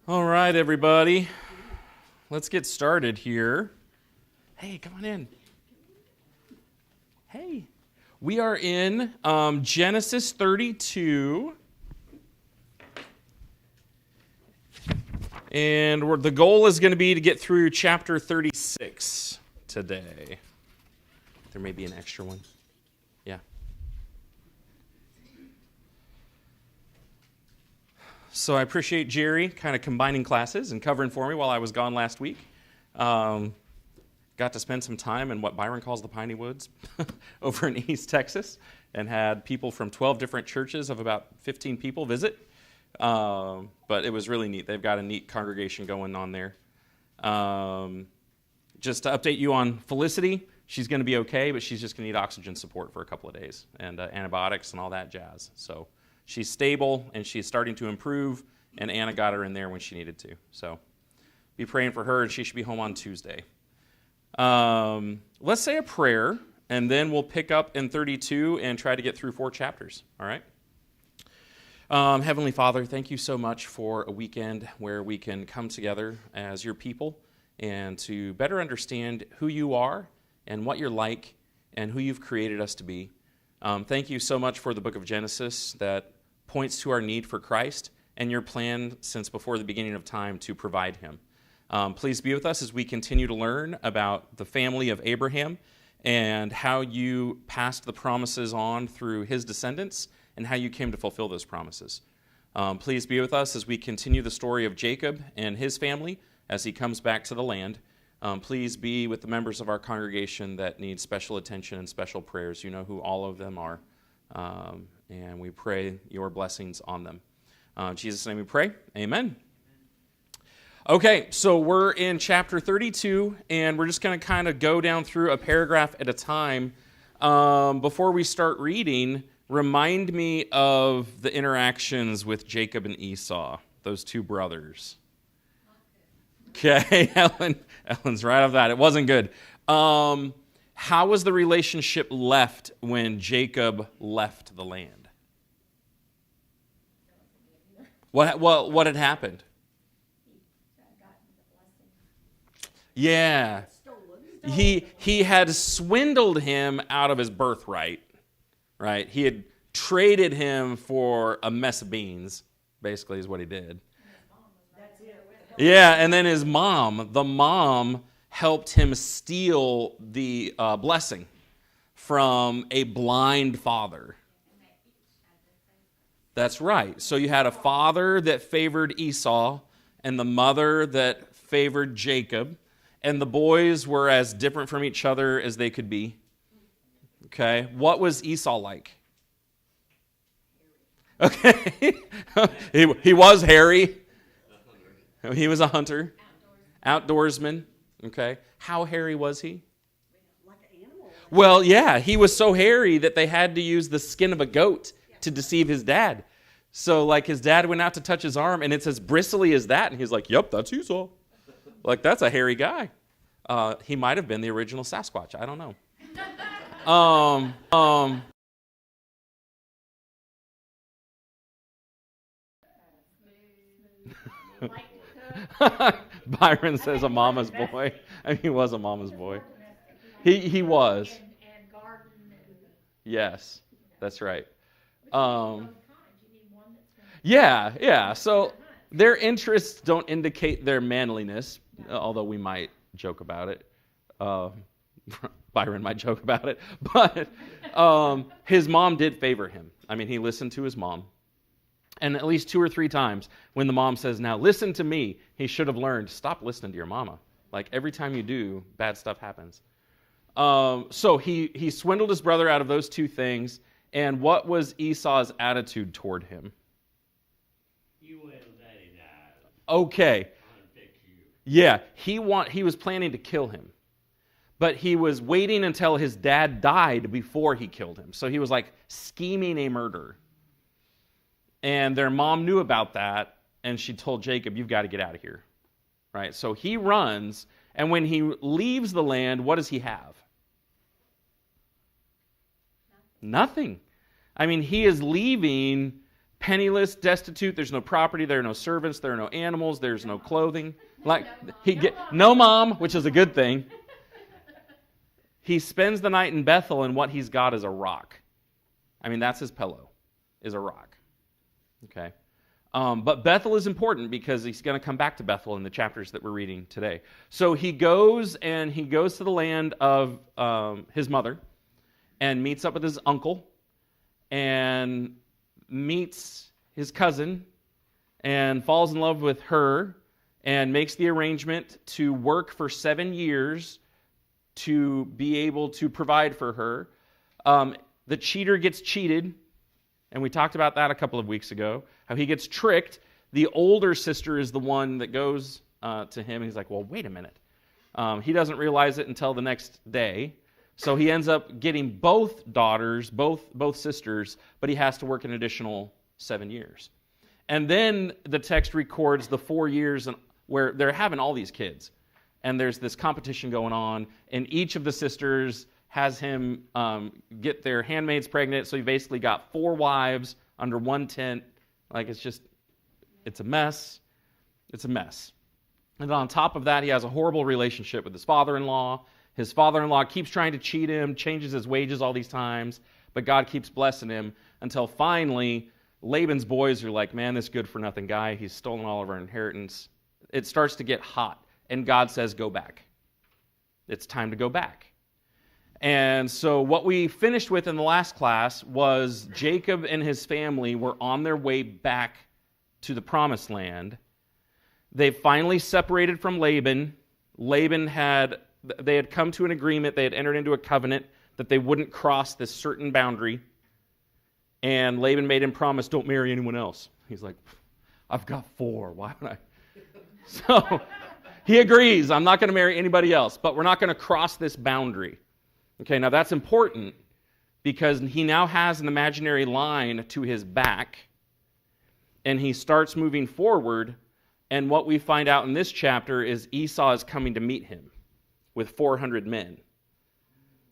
All right, everybody. Let's get started here. Hey, come on in. Hey. We are in Genesis 32. And the goal is going to be to get through chapter 36 today. There may be an extra one. Yeah. So I appreciate Jerry kind of combining classes and covering for me while I was gone last week. Got to spend some time in what Byron calls the Piney Woods over in East Texas, and had people from 12 different churches of about 15 people visit. But it was really neat. They've got a neat congregation going on there. Just to update you on Felicity, she's going to be okay, but she's just going to need oxygen support for a couple of days and antibiotics and all that jazz. So she's stable and she's starting to improve, and Anna got her in there when she needed to. So be praying for her, and she should be home on Tuesday. Let's say a prayer, and then we'll pick up in 32 and try to get through 4 chapters. All right? Heavenly Father, thank you so much for a weekend where we can come together as your people and to better understand who you are and what you're like and who you've created us to be. Thank you so much for the book of Genesis that points to our need for Christ and your plan since before the beginning of time to provide him. Please be with us as we continue to learn about the family of Abraham and how you passed the promises on through his descendants and how you came to fulfill those promises. Please be with us as we continue the story of Jacob and his family as he comes back to the land. Please be with the members of our congregation that need special attention and special prayers. You know who all of them are, and we pray your blessings on them. In Jesus' name we pray. Amen. Okay, so we're in chapter 32, and we're just going to kind of go down through a paragraph at a time. Before we start reading, remind me of the interactions with Jacob and Esau, those two brothers. Okay, Ellen's right off that. It wasn't good. How was the relationship left when Jacob left the land? What had happened? Yeah. He had swindled him out of his birthright, right? He had traded him for a mess of beans, basically is what he did. Yeah, and then his mom helped him steal the blessing from a blind father. That's right. So you had a father that favored Esau and the mother that favored Jacob. And the boys were as different from each other as they could be. Okay, what was Esau like? Okay, he was hairy. He was a hunter, outdoorsman. Okay, how hairy was he? Like an animal. Well, yeah, he was so hairy that they had to use the skin of a goat to deceive his dad. So, like, his dad went out to touch his arm, and it's as bristly as that, and he's like, "Yep, that's Esau." Like, that's a hairy guy. He might have been the original Sasquatch. I don't know. Byron says a mama's boy. I mean, he was a mama's boy. He was. And garden. Yes, that's right. Yeah. So their interests don't indicate their manliness, although we might joke about it. Byron might joke about it. But his mom did favor him. I mean, he listened to his mom. And at least 2 or 3 times when the mom says, "Now listen to me," he should have learned, stop listening to your mama. Like, every time you do, bad stuff happens. So he swindled his brother out of those 2 things. And what was Esau's attitude toward him? You will let it out. Okay. I'll fix you. Yeah, he was planning to kill him. But he was waiting until his dad died before he killed him. So he was like scheming a murder. And their mom knew about that, and she told Jacob, "You've got to get out of here." Right? So he runs, and when he leaves the land, what does he have? Nothing. I mean, he is leaving penniless, destitute. There's no property. There are no servants. There are no animals. There's no clothing. Like no mom, which is a good thing. He spends the night in Bethel, and what he's got is a rock. I mean, that's his pillow, is a rock. Okay. But Bethel is important because he's going to come back to Bethel in the chapters that we're reading today. So he goes to the land of his mother and meets up with his uncle and meets his cousin and falls in love with her and makes the arrangement to work for 7 years to be able to provide for her. The cheater gets cheated, and we talked about that a couple of weeks ago, how he gets tricked. The older sister is the one that goes to him, and he's like, well, wait a minute. He doesn't realize it until the next day, so he ends up getting both daughters, both sisters, but he has to work an additional 7 years. And then the text records the 4 years where they're having all these kids, and there's this competition going on, and each of the sisters has him get their handmaids pregnant, so he basically got 4 wives under one tent. Like, it's a mess. It's a mess. And on top of that, he has a horrible relationship with his father-in-law. His father-in-law keeps trying to cheat him, changes his wages all these times, but God keeps blessing him until finally Laban's boys are like, man, this good-for-nothing guy, he's stolen all of our inheritance. It starts to get hot, and God says, go back. It's time to go back. And so what we finished with in the last class was Jacob and his family were on their way back to the promised land. They finally separated from Laban. They had come to an agreement, they had entered into a covenant that they wouldn't cross this certain boundary. And Laban made him promise, don't marry anyone else. He's like, I've got 4, why would I? So he agrees, I'm not going to marry anybody else, but we're not going to cross this boundary. Okay, now that's important because he now has an imaginary line to his back, and he starts moving forward, and what we find out in this chapter is Esau is coming to meet him with 400 men.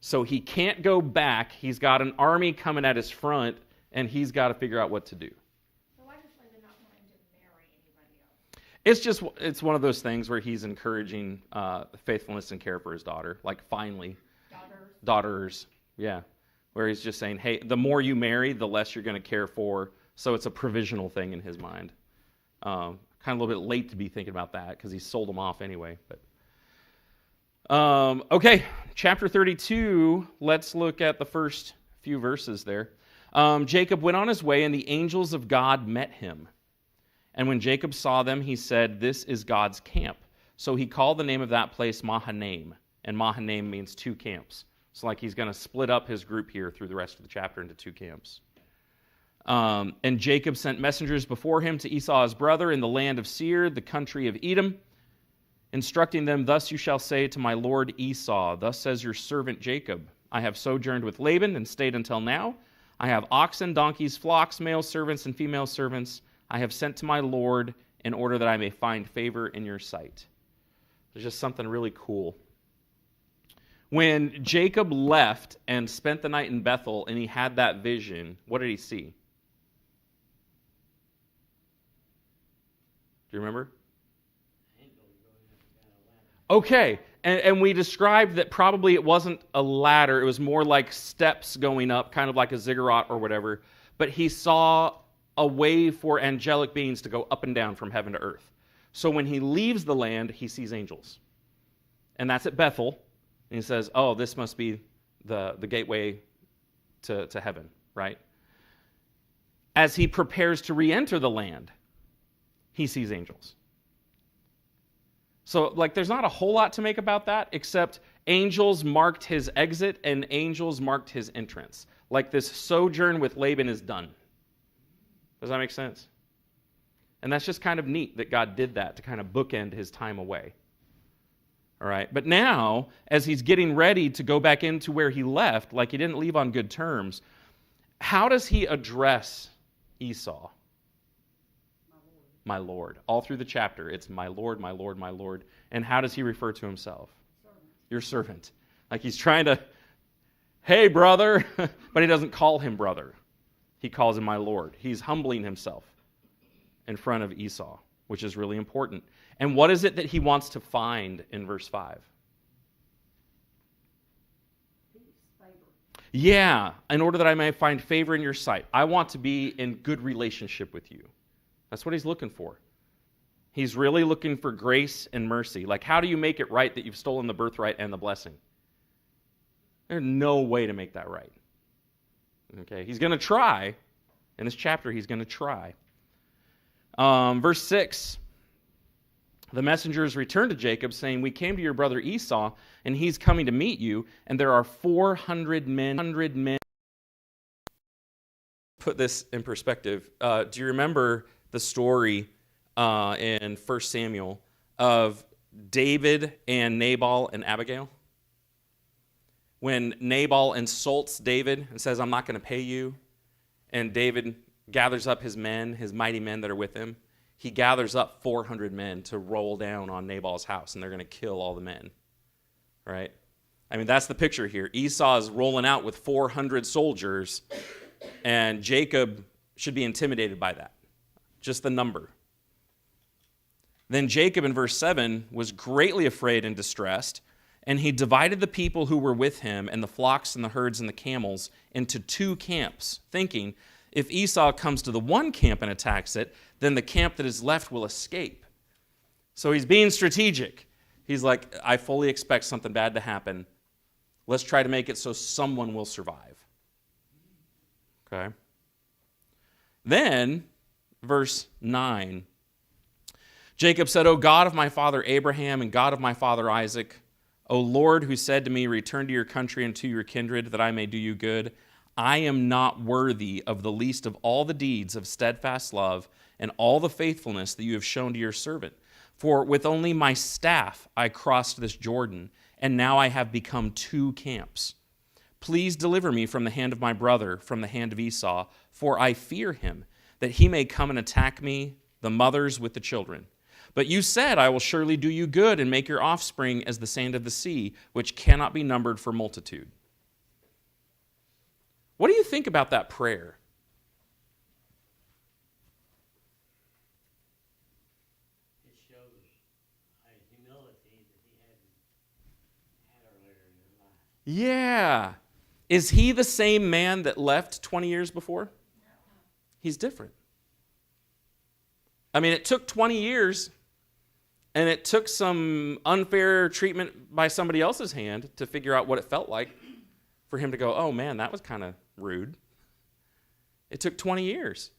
So he can't go back. He's got an army coming at his front, and he's got to figure out what to do. So why does Laban not want him to marry anybody else? It's one of those things where he's encouraging faithfulness and care for his daughter, like finally. Daughters, yeah. Where he's just saying, hey, the more you marry, the less you're going to care for. So it's a provisional thing in his mind. Kind of a little bit late to be thinking about that because he sold them off anyway. But okay, chapter 32, let's look at the first few verses there. Jacob went on his way, and the angels of God met him. And when Jacob saw them, he said, this is God's camp. So he called the name of that place Mahanaim. And Mahanaim means 2 camps. So like he's going to split up his group here through the rest of the chapter into 2 camps. And Jacob sent messengers before him to Esau his brother in the land of Seir, the country of Edom, instructing them, thus you shall say to my lord Esau, thus says your servant Jacob, I have sojourned with Laban and stayed until now. I have oxen, donkeys, flocks, male servants, and female servants. I have sent to my lord in order that I may find favor in your sight. There's just something really cool. When Jacob left and spent the night in Bethel and he had that vision, what did he see? Do you remember? Okay, and we described that probably it wasn't a ladder, it was more like steps going up, kind of like a ziggurat or whatever, but he saw a way for angelic beings to go up and down from heaven to earth. So when he leaves the land, he sees angels. And that's at Bethel. And he says, oh, this must be the gateway to heaven, right? As he prepares to re-enter the land, he sees angels. So, there's not a whole lot to make about that, except angels marked his exit and angels marked his entrance. Like this sojourn with Laban is done. Does that make sense? And that's just kind of neat that God did that to kind of bookend his time away. All right, but now, as he's getting ready to go back into where he left, like he didn't leave on good terms, how does he address Esau? My Lord. All through the chapter, it's my Lord, my Lord, my Lord. And how does he refer to himself? Servant. Your servant. Like he's trying to, hey, brother, but he doesn't call him brother. he calls him my Lord. He's humbling himself in front of Esau, which is really important. And what is it that he wants to find in verse 5? Yeah, in order that I may find favor in your sight. I want to be in good relationship with you. That's what he's looking for. He's really looking for grace and mercy. Like, how do you make it right that you've stolen the birthright and the blessing? There's no way to make that right. Okay, he's going to try. In this chapter, he's going to try. Verse 6. The messengers returned to Jacob, saying, we came to your brother Esau, and he's coming to meet you, and there are 400 men. Put this in perspective. Do you remember the story in 1 Samuel of David and Nabal and Abigail? When Nabal insults David and says, I'm not going to pay you, and David gathers up his men, his mighty men that are with him, he gathers up 400 men to roll down on Nabal's house, and they're going to kill all the men, right? I mean, that's the picture here. Esau is rolling out with 400 soldiers, and Jacob should be intimidated by that, just the number. Then Jacob in verse 7 was greatly afraid and distressed, and he divided the people who were with him and the flocks and the herds and the camels into 2 camps, thinking, if Esau comes to the one camp and attacks it, then the camp that is left will escape. So he's being strategic. He's like, I fully expect something bad to happen. Let's try to make it so someone will survive. Okay? Then, verse 9. Jacob said, O God of my father Abraham and God of my father Isaac, O Lord, who said to me, return to your country and to your kindred, that I may do you good, I am not worthy of the least of all the deeds of steadfast love and all the faithfulness that you have shown to your servant. For with only my staff I crossed this Jordan, and now I have become 2 camps. Please deliver me from the hand of my brother, from the hand of Esau, for I fear him, that he may come and attack me, the mothers with the children. But you said, I will surely do you good and make your offspring as the sand of the sea, which cannot be numbered for multitude. What do you think about that prayer? It shows humility that he hadn't had earlier in his life. Yeah. Is he the same man that left 20 years before? He's different. I mean, it took 20 years, and it took some unfair treatment by somebody else's hand to figure out what it felt like for him to go, oh man, that was kind of rude. It took 20 years.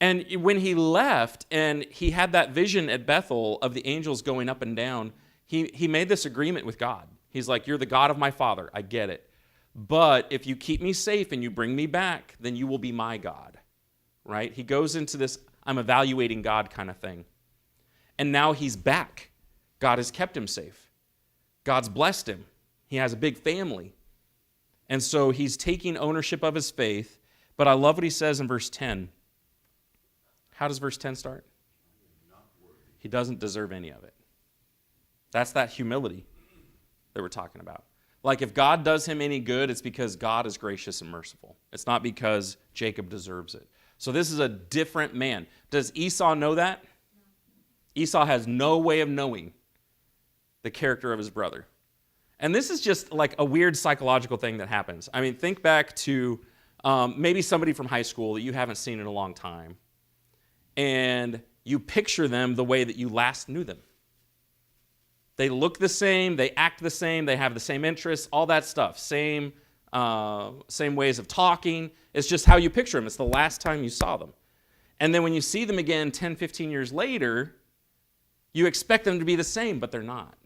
And when he left and he had that vision at Bethel of the angels going up and down, he made this agreement with God. He's like, you're the God of my father. I get it. But if you keep me safe and you bring me back, then you will be my God. Right? He goes into this, I'm evaluating God kind of thing. And now he's back. God has kept him safe. God's blessed him. He has a big family. And so he's taking ownership of his faith. But I love what he says in verse 10. How does verse 10 start? He doesn't deserve any of it. That's that humility that we're talking about. Like if God does him any good, it's because God is gracious and merciful. It's not because Jacob deserves it. So this is a different man. Does Esau know that? Esau has no way of knowing the character of his brother. And this is just like a weird psychological thing that happens. I mean, think back to maybe somebody from high school that you haven't seen in a long time. And you picture them the way that you last knew them. They look the same, they act the same, they have the same interests, all that stuff. Same ways of talking. It's just how you picture them. It's the last time you saw them. And then when you see them again 10, 15 years later, you expect them to be the same, but they're not.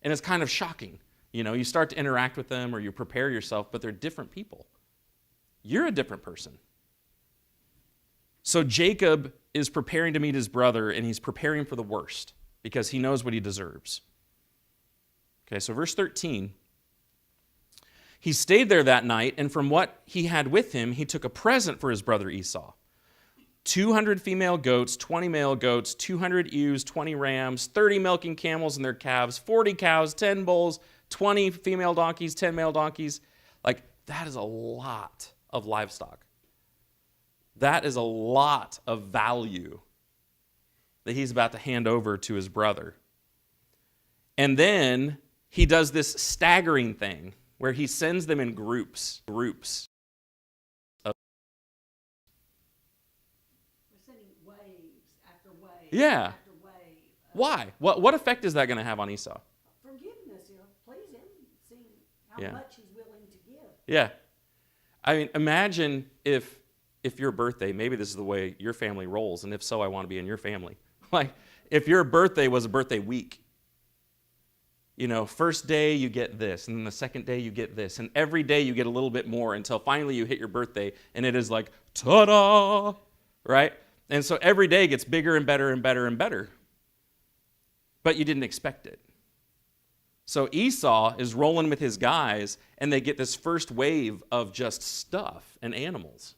And it's kind of shocking. You know, you start to interact with them or you prepare yourself, but they're different people. You're a different person. So Jacob is preparing to meet his brother, and he's preparing for the worst because he knows what he deserves. Okay, so verse 13. He stayed there that night, and from what he had with him, he took a present for his brother Esau. 200 female goats, 20 male goats, 200 ewes, 20 rams, 30 milking camels and their calves, 40 cows, 10 bulls, 20 female donkeys, 10 male donkeys. Like, that is a lot of livestock. That is a lot of value that he's about to hand over to his brother. And then he does this staggering thing where he sends them in groups. We're sending waves after wave Yeah. after wave. Why? What effect is that going to have on Esau? Forgiveness, please him, seeing how Yeah. much he's willing to give. Yeah. I mean, imagine if your birthday, maybe this is the way your family rolls, and if so, I want to be in your family. Like, if your birthday was a birthday week, first day you get this, and then the second day you get this, and every day you get a little bit more until finally you hit your birthday, and it is like, ta-da, right? And so every day gets bigger and better and better and better. But you didn't expect it. So Esau is rolling with his guys, and they get this first wave of just stuff and animals.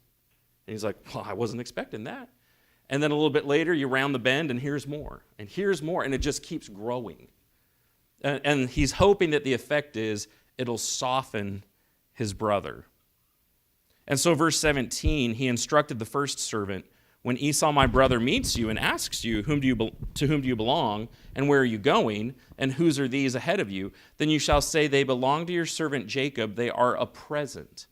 And he's like, well, I wasn't expecting that. And then a little bit later, you round the bend, and here's more, and it just keeps growing. And he's hoping that the effect is it'll soften his brother. And so verse 17, he instructed the first servant, when Esau, my brother, meets you and asks you, to whom do you belong, and where are you going, and whose are these ahead of you, then you shall say, they belong to your servant Jacob, they are a present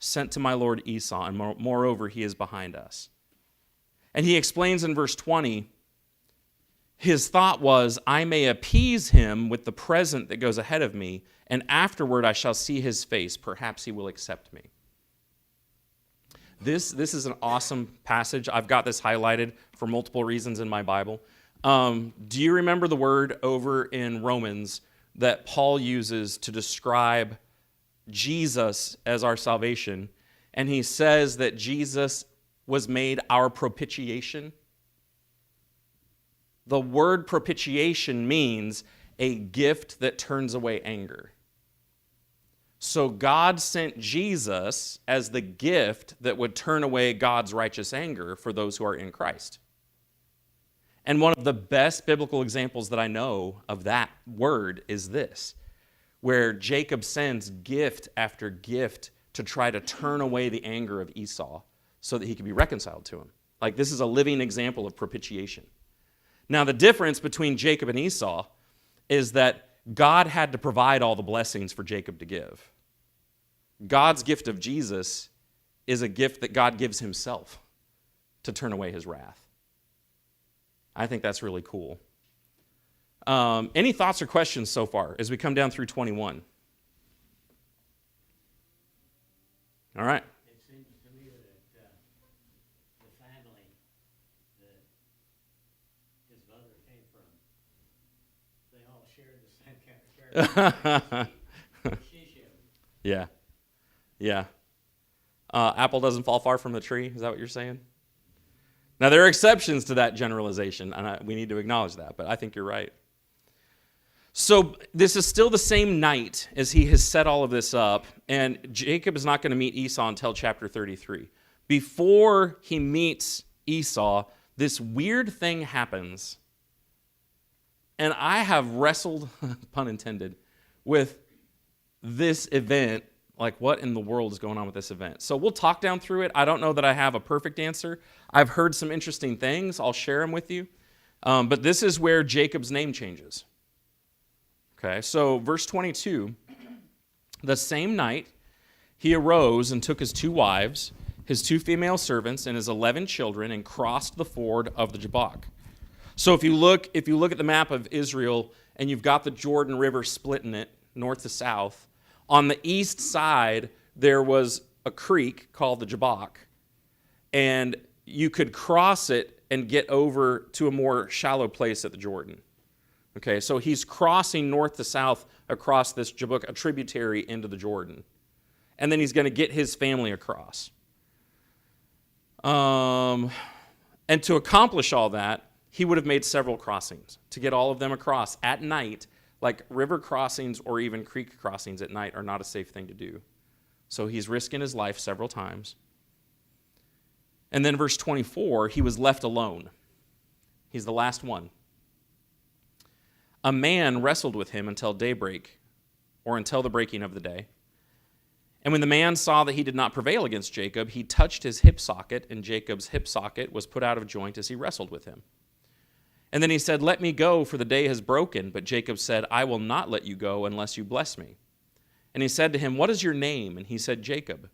sent to my lord Esau, and moreover, he is behind us. And he explains in verse 20, his thought was, I may appease him with the present that goes ahead of me, and afterward I shall see his face. Perhaps he will accept me. This is an awesome passage. I've got this highlighted for multiple reasons in my Bible. Do you remember the word over in Romans that Paul uses to describe Jesus as our salvation? And he says that Jesus was made our propitiation. The word propitiation means a gift that turns away anger. So God sent Jesus as the gift that would turn away God's righteous anger for those who are in Christ. And one of the best biblical examples that I know of that word is this, where Jacob sends gift after gift to try to turn away the anger of Esau so that he could be reconciled to him. Like, this is a living example of propitiation. Now, the difference between Jacob and Esau is that God had to provide all the blessings for Jacob to give. God's gift of Jesus is a gift that God gives himself to turn away his wrath. I think that's really cool. Any thoughts or questions so far as we come down through 21? All right. It seems to me that the family that his mother came from, they all shared the same kind of character. She shared. Yeah. Yeah. Apple doesn't fall far from the tree. Is that what you're saying? Now, there are exceptions to that generalization, and we need to acknowledge that, but I think you're right. So this is still the same night as he has set all of this up, and Jacob is not going to meet Esau until chapter 33. Before he meets Esau, this weird thing happens, and I have wrestled, pun intended, with this event. Like, what in the world is going on with this event? So we'll talk down through it. I don't know that I have a perfect answer. I've heard some interesting things. I'll share them with you. But this is where Jacob's name changes. Okay, so verse 22, the same night he arose and took his 2 wives, his 2 female servants, and his 11 children, and crossed the ford of the Jabbok. So if you look at the map of Israel, and you've got the Jordan River splitting it north to south, on the east side there was a creek called the Jabbok, and you could cross it and get over to a more shallow place at the Jordan. Okay, so he's crossing north to south across this Jabbok, a tributary into the Jordan. And then he's going to get his family across. And to accomplish all that, he would have made several crossings to get all of them across at night. Like, river crossings or even creek crossings at night are not a safe thing to do. So he's risking his life several times. And then verse 24, he was left alone. He's the last one. A man wrestled with him until daybreak, or until the breaking of the day. And when the man saw that he did not prevail against Jacob, he touched his hip socket, and Jacob's hip socket was put out of joint as he wrestled with him. And then he said, "Let me go, for the day has broken." But Jacob said, "I will not let you go unless you bless me." And he said to him, "What is your name?" And he said, "Jacob."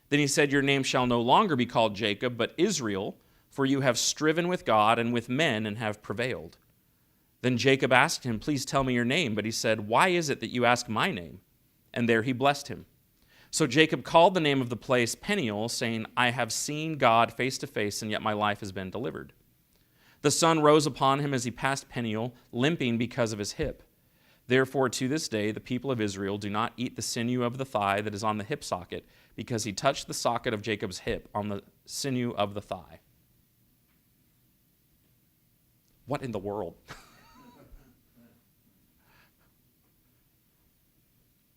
Then he said, "Your name shall no longer be called Jacob, but Israel, for you have striven with God and with men and have prevailed." Then Jacob asked him, "Please tell me your name." But he said, "Why is it that you ask my name?" And there he blessed him. So Jacob called the name of the place Peniel, saying, "I have seen God face to face, and yet my life has been delivered." The sun rose upon him as he passed Peniel, limping because of his hip. Therefore, to this day, the people of Israel do not eat the sinew of the thigh that is on the hip socket, because he touched the socket of Jacob's hip on the sinew of the thigh. What in the world?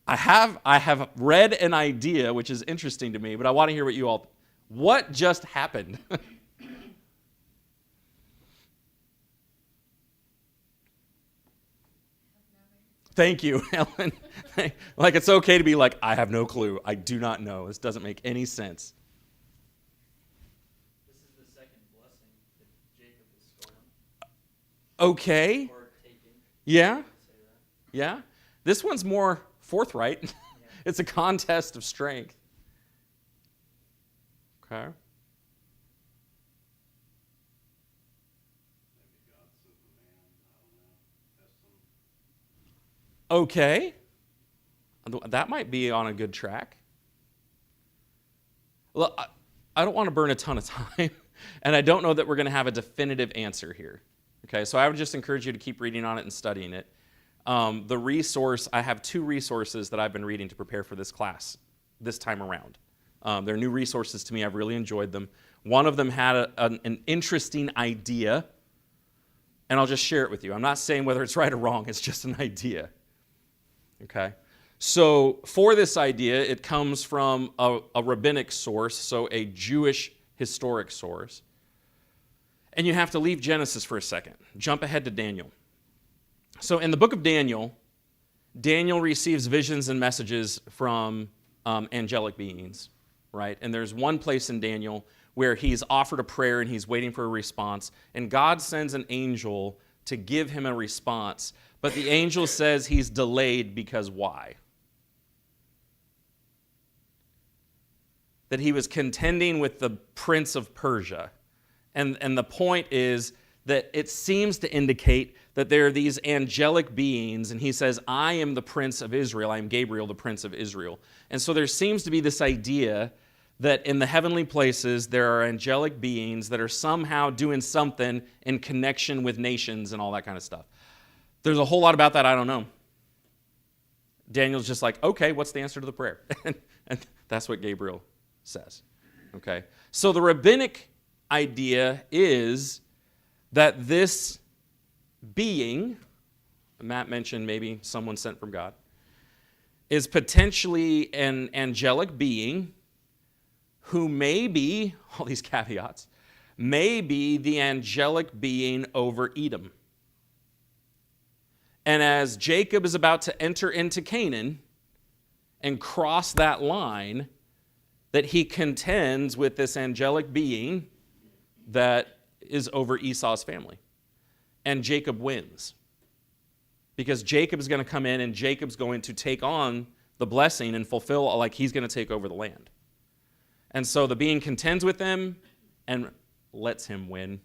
I have read an idea, which is interesting to me, but I want to hear what you all... What just happened? Thank you, Ellen. Like, it's okay to be like, I have no clue. I do not know. This doesn't make any sense. This is the second blessing that Jacob has stolen Okay. or taken. Yeah. Say that. Yeah. This one's more forthright. It's a contest of strength. Okay. Okay. That might be on a good track. Well, I don't want to burn a ton of time, and I don't know that we're going to have a definitive answer here. Okay, so I would just encourage you to keep reading on it and studying it. I have 2 resources that I've been reading to prepare for this class this time around. They're new resources to me. I've really enjoyed them. One of them had an interesting idea, and I'll just share it with you. I'm not saying whether it's right or wrong. It's just an idea. Okay? So for this idea, it comes from a rabbinic source, so a Jewish historic source. And you have to leave Genesis for a second. Jump ahead to Daniel. So in the book of Daniel, Daniel receives visions and messages from angelic beings, right? And there's one place in Daniel where he's offered a prayer and he's waiting for a response, and God sends an angel to give him a response, but the angel says he's delayed because why? That he was contending with the prince of Persia. And the point is that it seems to indicate that there are these angelic beings, and he says, I am the prince of Israel. I am Gabriel, the prince of Israel. And so there seems to be this idea that in the heavenly places there are angelic beings that are somehow doing something in connection with nations and all that kind of stuff. There's a whole lot about that I don't know. Daniel's just like, okay, what's the answer to the prayer? And that's what Gabriel says. Okay? So the rabbinic idea is that this being, Matt mentioned maybe someone sent from God, is potentially an angelic being who may be, all these caveats, may be the angelic being over Edom. And as Jacob is about to enter into Canaan and cross that line, that he contends with this angelic being that is over Esau's family. And Jacob wins. Because Jacob is going to come in and Jacob's going to take on the blessing and fulfill, like he's going to take over the land. And so the being contends with him and lets him win.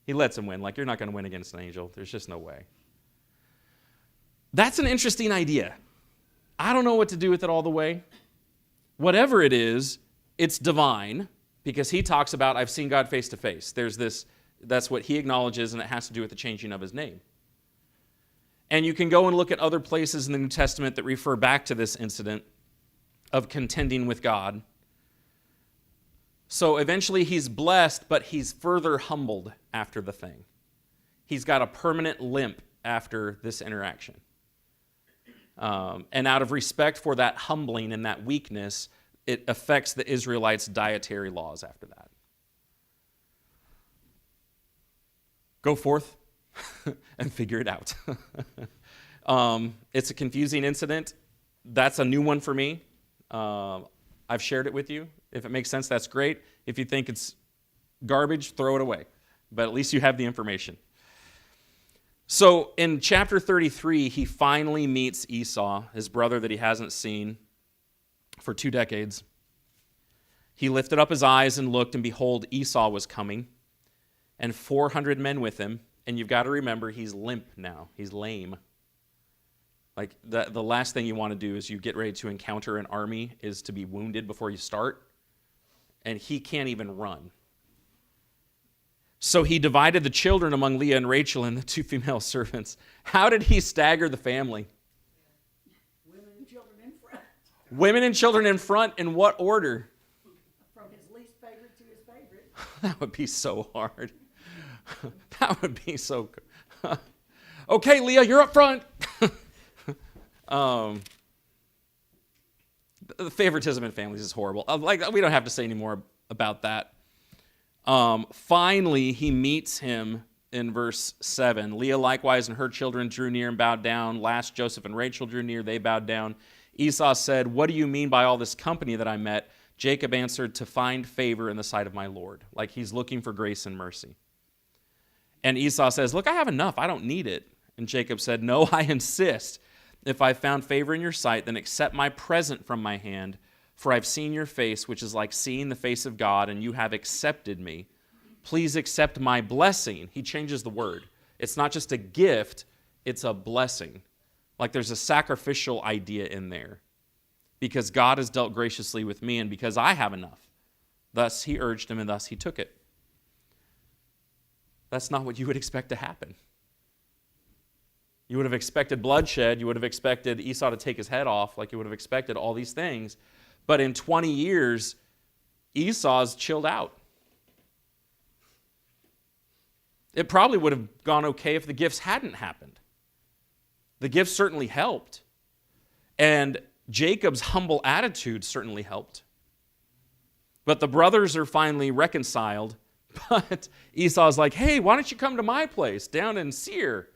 He lets him win. Like, you're not going to win against an angel. There's just no way. That's an interesting idea. I don't know what to do with it all the way. Whatever it is, it's divine, because he talks about, I've seen God face to face. There's this, that's what he acknowledges, and it has to do with the changing of his name. And you can go and look at other places in the New Testament that refer back to this incident of contending with God. So eventually he's blessed, but he's further humbled after the thing. He's got a permanent limp after this interaction. And out of respect for that humbling and that weakness, it affects the Israelites' dietary laws after that. Go forth and figure it out. It's a confusing incident. That's a new one for me. I've shared it with you. If it makes sense, that's great. If you think it's garbage, throw it away. But at least you have the information. So in chapter 33, he finally meets Esau, his brother that he hasn't seen for 2 decades. He lifted up his eyes and looked, and behold, Esau was coming, and 400 men with him. And you've got to remember, he's limp now. He's lame. Like, the last thing you want to do is you get ready to encounter an army is to be wounded before you start. And he can't even run. So he divided the children among Leah and Rachel and the 2 female servants. How did he stagger the family? Women and children in front, Women and children in front, in what order? from his least favorite to his favorite. That would be so hard. That would be so good. Okay, Leah, you're up front. The favoritism in families is horrible. We don't have to say any more about that. Finally, he meets him in verse 7. Leah likewise and her children drew near and bowed down. Last, Joseph and Rachel drew near. They bowed down. Esau said, "What do you mean by all this company that I met?" Jacob answered, "To find favor in the sight of my Lord." Like he's looking for grace and mercy. And Esau says, "Look, I have enough. I don't need it." And Jacob said, "No, I insist. If I found favor in your sight, then accept my present from my hand. For I've seen your face, which is like seeing the face of God, and you have accepted me. Please accept my blessing." He changes the word. It's not just a gift, it's a blessing. Like there's a sacrificial idea in there. Because God has dealt graciously with me, and because I have enough. Thus he urged him, and thus he took it. That's not what you would expect to happen. You would have expected bloodshed. You would have expected Esau to take his head off. Like you would have expected all these things. But in 20 years, Esau's chilled out. It probably would have gone okay if the gifts hadn't happened. The gifts certainly helped. And Jacob's humble attitude certainly helped. But the brothers are finally reconciled. But Esau's like, "Hey, why don't you come to my place down in Seir?"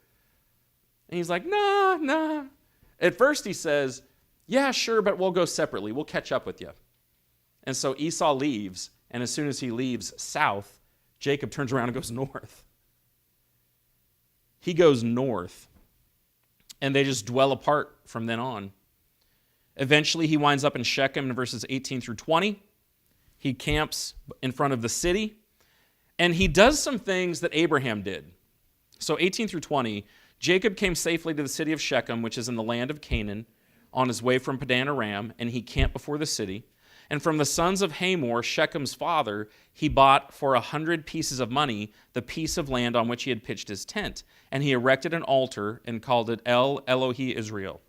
And he's like, nah. At first he says, "Yeah, sure, but we'll go separately. We'll catch up with you." And so Esau leaves, and as soon as he leaves south, Jacob turns around and goes north. He goes north, and they just dwell apart from then on. Eventually, he winds up in Shechem in verses 18 through 20. He camps in front of the city, and he does some things that Abraham did. So 18 through 20, Jacob came safely to the city of Shechem, which is in the land of Canaan, on his way from Padan Aram, and he camped before the city. And from the sons of Hamor, Shechem's father, he bought for 100 pieces of money the piece of land on which he had pitched his tent. And he erected an altar and called it El Elohi Israel.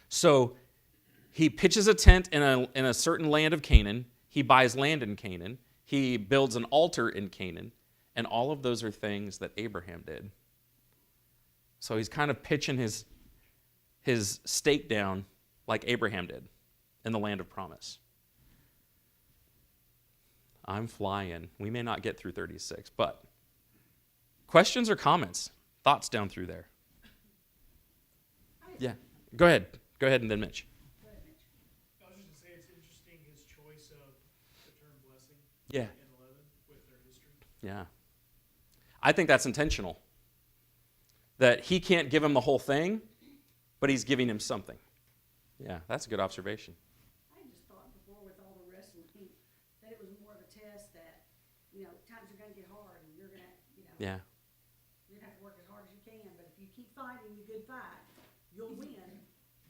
So he pitches a tent in a certain land of Canaan. He buys land in Canaan. He builds an altar in Canaan. And all of those are things that Abraham did. So he's kind of pitching his stake down like Abraham did in the land of promise. I'm flying. We may not get through 36, but questions or comments? Thoughts down through there? Yeah. Go ahead. Go ahead and then Mitch. I was just going to say it's interesting his choice of the term blessing Yeah. in 11 with their history. Yeah. I think that's intentional. That he can't give him the whole thing, but he's giving him something. Yeah, that's a good observation. I just thought before with all the wrestling, that it was more of a test that, times are gonna get hard and you're gonna, Yeah. you're gonna have to work as hard as you can, but if you keep fighting the good fight, you'll win,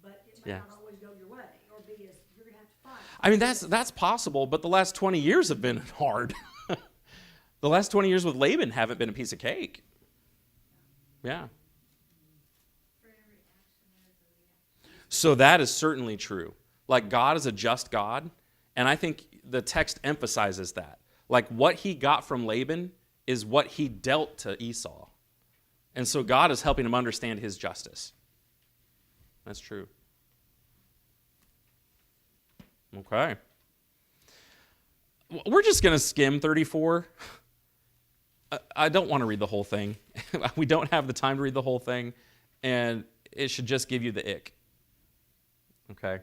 but it may Yeah. not always go your way, or be as, you're gonna have to fight. I mean, that's possible, but the last 20 years have been hard. The last 20 years with Laban haven't been a piece of cake. Yeah. So that is certainly true. Like, God is a just God, and I think the text emphasizes that. Like, what he got from Laban is what he dealt to Esau. And so God is helping him understand his justice. That's true. Okay. We're just going to skim 34. I don't want to read the whole thing. We don't have the time to read the whole thing, and it should just give you the ick. Okay?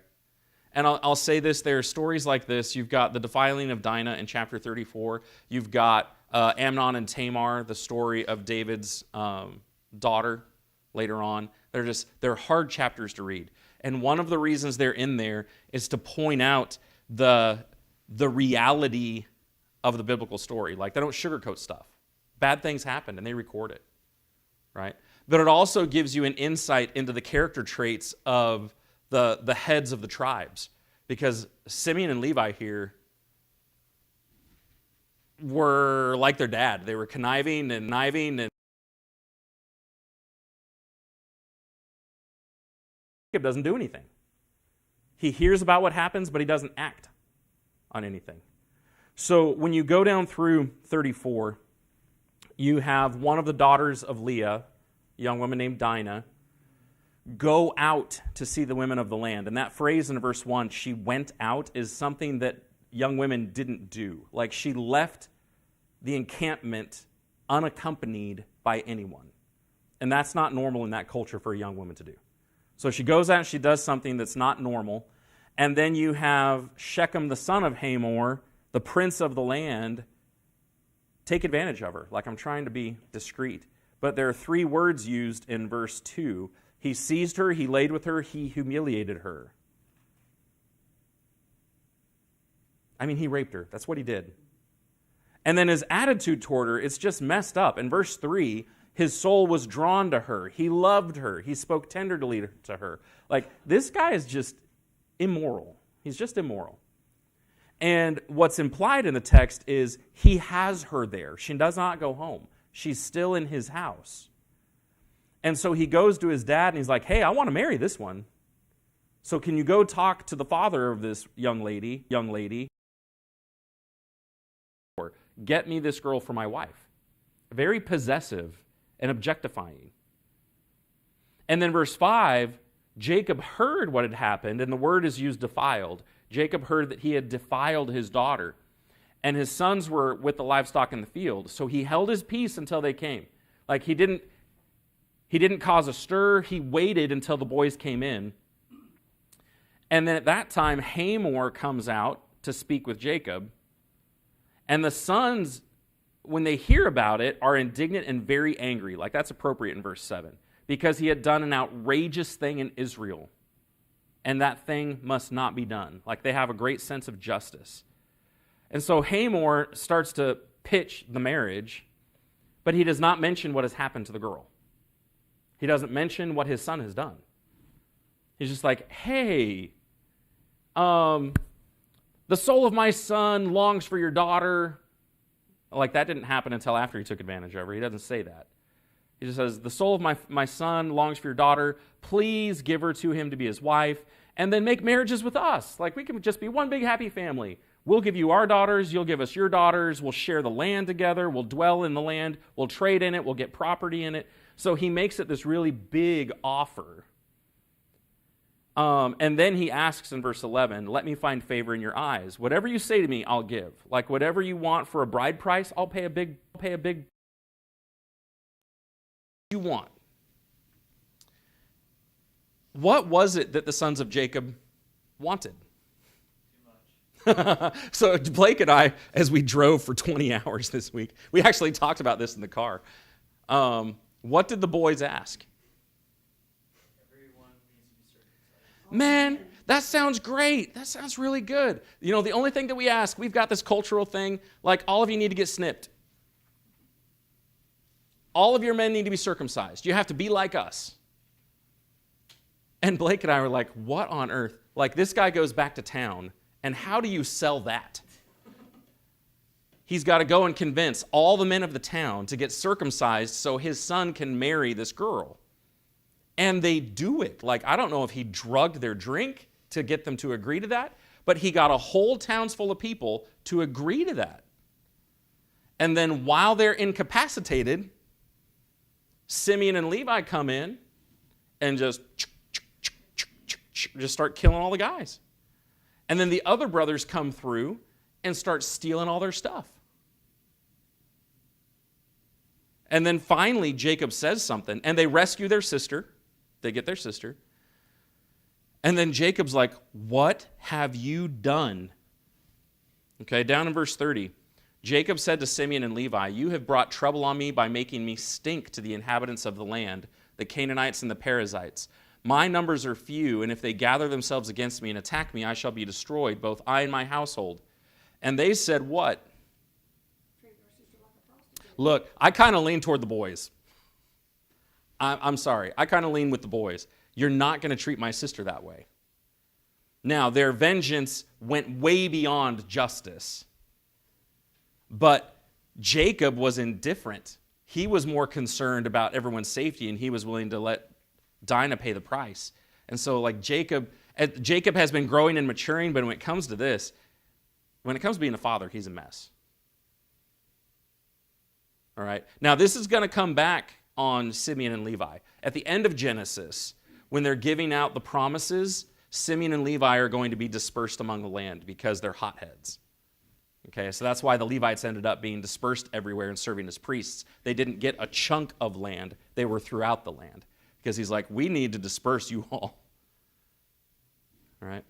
And I'll say this, there are stories like this. You've got the defiling of Dinah in chapter 34. You've got Amnon and Tamar, the story of David's daughter later on. They're hard chapters to read. And one of the reasons they're in there is to point out the reality of the biblical story. Like, they don't sugarcoat stuff. Bad things happened, and they record it, right? But it also gives you an insight into the character traits of the heads of the tribes. Because Simeon and Levi here were like their dad. They were conniving and kniving. And Jacob doesn't do anything. He hears about what happens, but he doesn't act on anything. So when you go down through 34, you have one of the daughters of Leah, a young woman named Dinah, go out to see the women of the land. And that phrase in verse 1, she went out, is something that young women didn't do. Like, she left the encampment unaccompanied by anyone. And that's not normal in that culture for a young woman to do. So she goes out and she does something that's not normal. And then you have Shechem, the son of Hamor, the prince of the land, take advantage of her. Like, I'm trying to be discreet. But there are 3 words used in verse 2. He seized her, he laid with her, he humiliated her. I mean, he raped her. That's what he did. And then his attitude toward her, it's just messed up. In verse 3, his soul was drawn to her. He loved her. He spoke tenderly to her. Like, this guy is just immoral. He's just immoral. And what's implied in the text is he has her there. She does not go home. She's still in his house. And so he goes to his dad and he's like, hey, I want to marry this one. So can you go talk to the father of this young lady, or get me this girl for my wife. Very possessive and objectifying. And then verse 5, Jacob heard what had happened, and the word is used defiled. Jacob heard that he had defiled his daughter, and his sons were with the livestock in the field. So he held his peace until they came. Like, he didn't cause a stir. He waited until the boys came in. And then at that time, Hamor comes out to speak with Jacob. And the sons, when they hear about it, are indignant and very angry. Like, that's appropriate in verse 7. Because he had done an outrageous thing in Israel. And that thing must not be done. Like, they have a great sense of justice. And so Hamor starts to pitch the marriage, but he does not mention what has happened to the girl. He doesn't mention what his son has done. He's just like, hey, the soul of my son longs for your daughter. Like, that didn't happen until after he took advantage of her. He doesn't say that. He just says, the soul of my son longs for your daughter. Please give her to him to be his wife, and then make marriages with us. Like, we can just be one big happy family. We'll give you our daughters. You'll give us your daughters. We'll share the land together. We'll dwell in the land. We'll trade in it. We'll get property in it. So he makes it this really big offer. And then he asks in verse 11, let me find favor in your eyes. Whatever you say to me, I'll give. Like, whatever you want for a bride price, I'll pay a big you want. What was it that the sons of Jacob wanted? Too much. So Blake and I, as we drove for 20 hours this week, we actually talked about this in the car. What did the boys ask? Everyone needs to be circumcised. Man, that sounds great. That sounds really good. You know, the only thing that we ask, we've got this cultural thing, like, all of you need to get snipped. All of your men need to be circumcised. You have to be like us. And Blake and I were like, what on earth? Like, this guy goes back to town, and how do you sell that? He's got to go and convince all the men of the town to get circumcised so his son can marry this girl. And they do it. Like, I don't know if he drugged their drink to get them to agree to that, but he got a whole town's full of people to agree to that. And then while they're incapacitated, Simeon and Levi come in and just start killing all the guys. And then the other brothers come through and start stealing all their stuff. And then finally Jacob says something, and they rescue their sister. They get their sister. And then Jacob's like, what have you done? Okay, down in verse 30. Jacob said to Simeon and Levi, you have brought trouble on me by making me stink to the inhabitants of the land, the Canaanites and the Perizzites. My numbers are few, and if they gather themselves against me and attack me, I shall be destroyed, both I and my household. And they said, what? Treat our sister like a prostitute. Look, I kind of lean toward the boys. I'm sorry. I kind of lean with the boys. You're not going to treat my sister that way. Now, their vengeance went way beyond justice. But Jacob was indifferent. He was more concerned about everyone's safety, and he was willing to let Dinah pay the price. And so, like Jacob has been growing and maturing, but when it comes to this, when it comes to being a father, he's a mess. All right? Now, this is going to come back on Simeon and Levi. At the end of Genesis, when they're giving out the promises, Simeon and Levi are going to be dispersed among the land because they're hotheads. Okay, so that's why the Levites ended up being dispersed everywhere and serving as priests. They didn't get a chunk of land. They were throughout the land. Because he's like, we need to disperse you all. All right?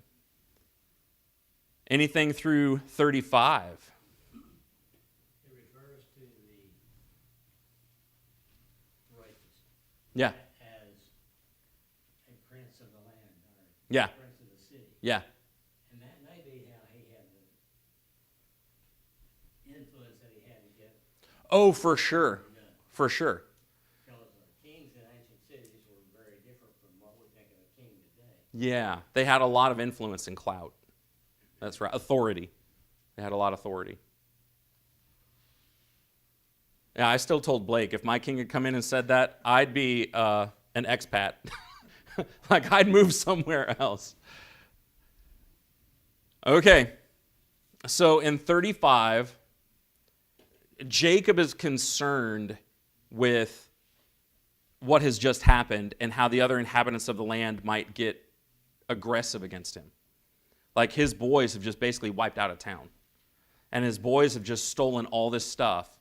Anything through 35? It refers to the righteous. Yeah, As a prince of the land, or yeah, prince of the city. yeah. And that may be how he had the influence that he had to get Oh, for sure. it done. For sure. Because kings in ancient cities were very different from what we think of a king today. Yeah, they had a lot of influence and clout. That's right. Authority. They had a lot of authority. Yeah, I still told Blake, if my king had come in and said that, I'd be an expat. Like, I'd move somewhere else. Okay. So in 35, Jacob is concerned with what has just happened and how the other inhabitants of the land might get aggressive against him. Like, his boys have just basically wiped out a town. And his boys have just stolen all this stuff.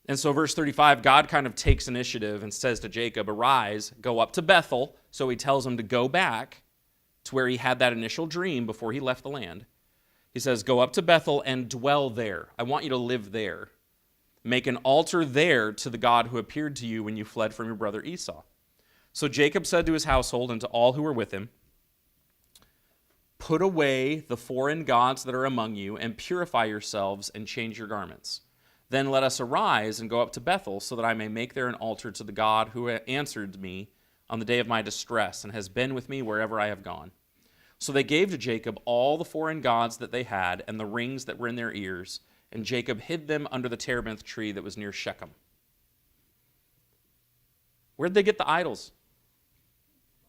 And so verse 35, God kind of takes initiative and says to Jacob, arise, go up to Bethel. So he tells him to go back to where he had that initial dream before he left the land. He says, go up to Bethel and dwell there. I want you to live there. Make an altar there to the God who appeared to you when you fled from your brother Esau. So Jacob said to his household and to all who were with him, put away the foreign gods that are among you and purify yourselves and change your garments. Then let us arise and go up to Bethel so that I may make there an altar to the God who answered me on the day of my distress and has been with me wherever I have gone. So they gave to Jacob all the foreign gods that they had and the rings that were in their ears, and Jacob hid them under the terebinth tree that was near Shechem. Where'd they get the idols?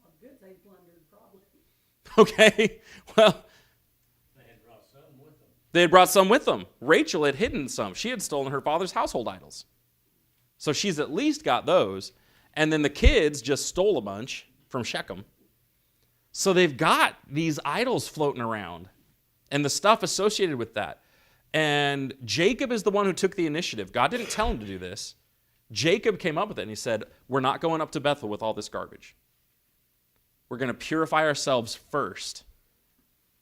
All good they plundered, probably. Okay, well, They had brought some with them. they had brought some with them. Rachel had hidden some. She had stolen her father's household idols. So she's at least got those. And then the kids just stole a bunch from Shechem. So they've got these idols floating around and the stuff associated with that. And Jacob is the one who took the initiative. God didn't tell him to do this. Jacob came up with it and he said, we're not going up to Bethel with all this garbage. We're going to purify ourselves first.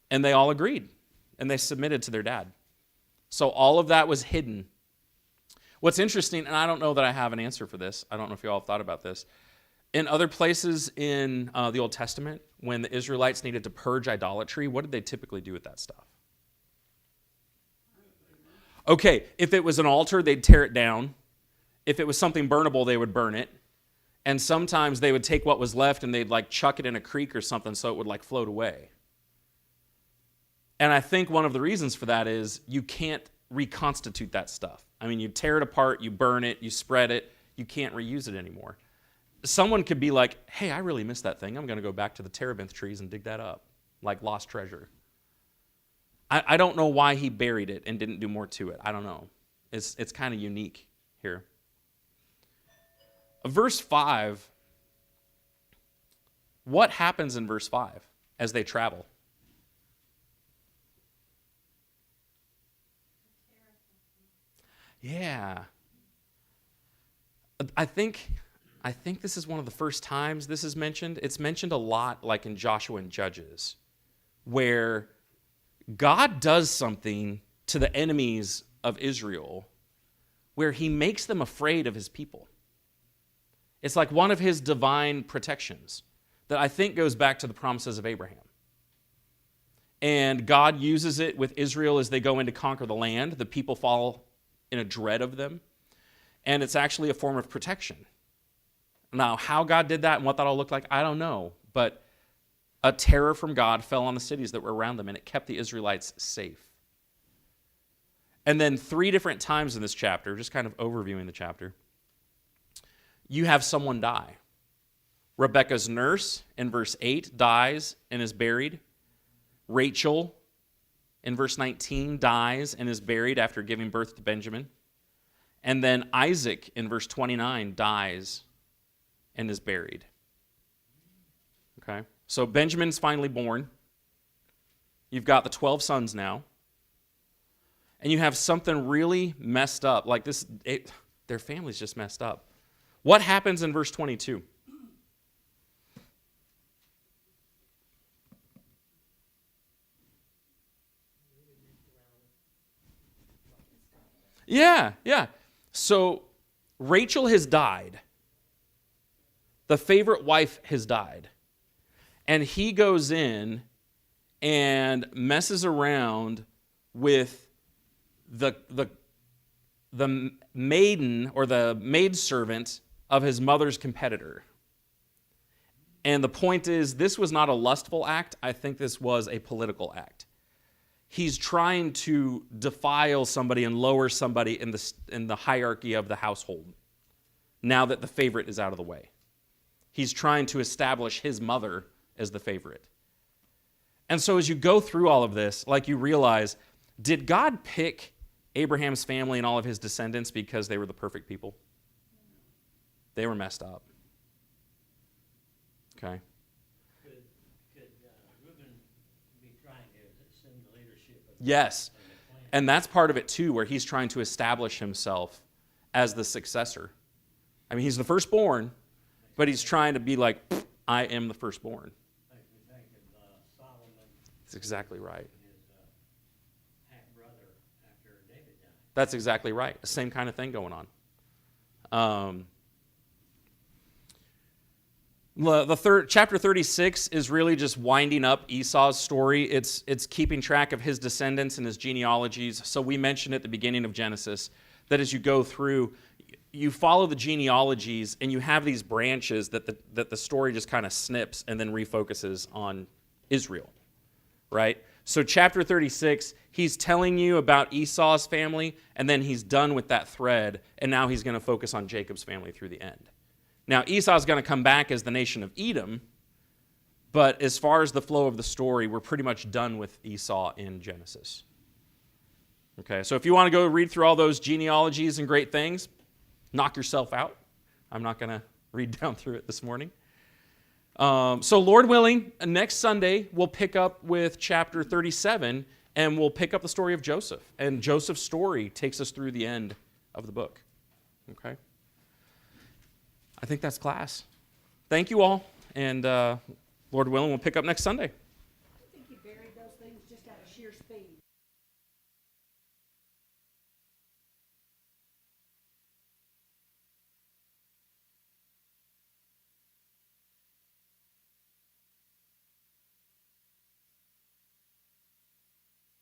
And they all agreed. And they submitted to their dad. So all of that was hidden. What's interesting, and I don't know that I have an answer for this. I don't know if you all have thought about this. In other places in the Old Testament, when the Israelites needed to purge idolatry, what did they typically do with that stuff? Okay, if it was an altar, they'd tear it down. If it was something burnable, they would burn it. And sometimes they would take what was left and they'd like chuck it in a creek or something so it would like float away. And I think one of the reasons for that is you can't reconstitute that stuff. I mean, you tear it apart, you burn it, you spread it, you can't reuse it anymore. Someone could be like, hey, I really miss that thing. I'm going to go back to the terebinth trees and dig that up, like lost treasure. I don't know why he buried it and didn't do more to it. I don't know. It's kind of unique here. Verse 5, what happens in verse 5 as they travel? Yeah. I think I think this is one of the first times this is mentioned. It's mentioned a lot, like in Joshua and Judges, where God does something to the enemies of Israel where he makes them afraid of his people. It's like one of his divine protections that I think goes back to the promises of Abraham. And God uses it with Israel as they go in to conquer the land. The people fall in a dread of them. And it's actually a form of protection. Now, how God did that and what that all looked like, I don't know. But a terror from God fell on the cities that were around them, and it kept the Israelites safe. And then 3 different times in this chapter, just kind of overviewing the chapter, you have someone die. Rebekah's nurse in verse 8 dies and is buried. Rachel in verse 19 dies and is buried after giving birth to Benjamin. And then Isaac in verse 29 dies and is buried. Okay? So Benjamin's finally born. You've got the 12 sons now. And you have something really messed up. Like this, their family's just messed up. What happens in verse 22? Yeah. So Rachel has died. The favorite wife has died. And he goes in and messes around with the maiden or the maidservant of his mother's competitor. And the point is, this was not a lustful act. I think this was a political act. He's trying to defile somebody and lower somebody in the hierarchy of the household now that the favorite is out of the way. He's trying to establish his mother as the favorite. And so as you go through all of this, like you realize, did God pick Abraham's family and all of his descendants because they were the perfect people? They were messed up. Okay. Could Reuben be trying to assume the leadership of Yes. of the clan? And that's part of it too, where he's trying to establish himself as the successor. I mean, he's the firstborn, but he's trying to be like, I am the firstborn. Makes me think of Solomon, That's exactly right. his half-brother after David died. That's exactly right. The same kind of thing going on. Chapter 36 is really just winding up Esau's story. It's keeping track of his descendants and his genealogies. So we mentioned at the beginning of Genesis that as you go through, you follow the genealogies and you have these branches that the story just kind of snips and then refocuses on Israel, right? So chapter 36, he's telling you about Esau's family, and then he's done with that thread, and now he's going to focus on Jacob's family through the end. Now, Esau's going to come back as the nation of Edom, but as far as the flow of the story, we're pretty much done with Esau in Genesis. Okay, so if you want to go read through all those genealogies and great things, knock yourself out. I'm not going to read down through it this morning. So Lord willing, next Sunday we'll pick up with chapter 37, and we'll pick up the story of Joseph. And Joseph's story takes us through the end of the book. Okay? I think that's class. Thank you all, and Lord willing, we'll pick up next Sunday.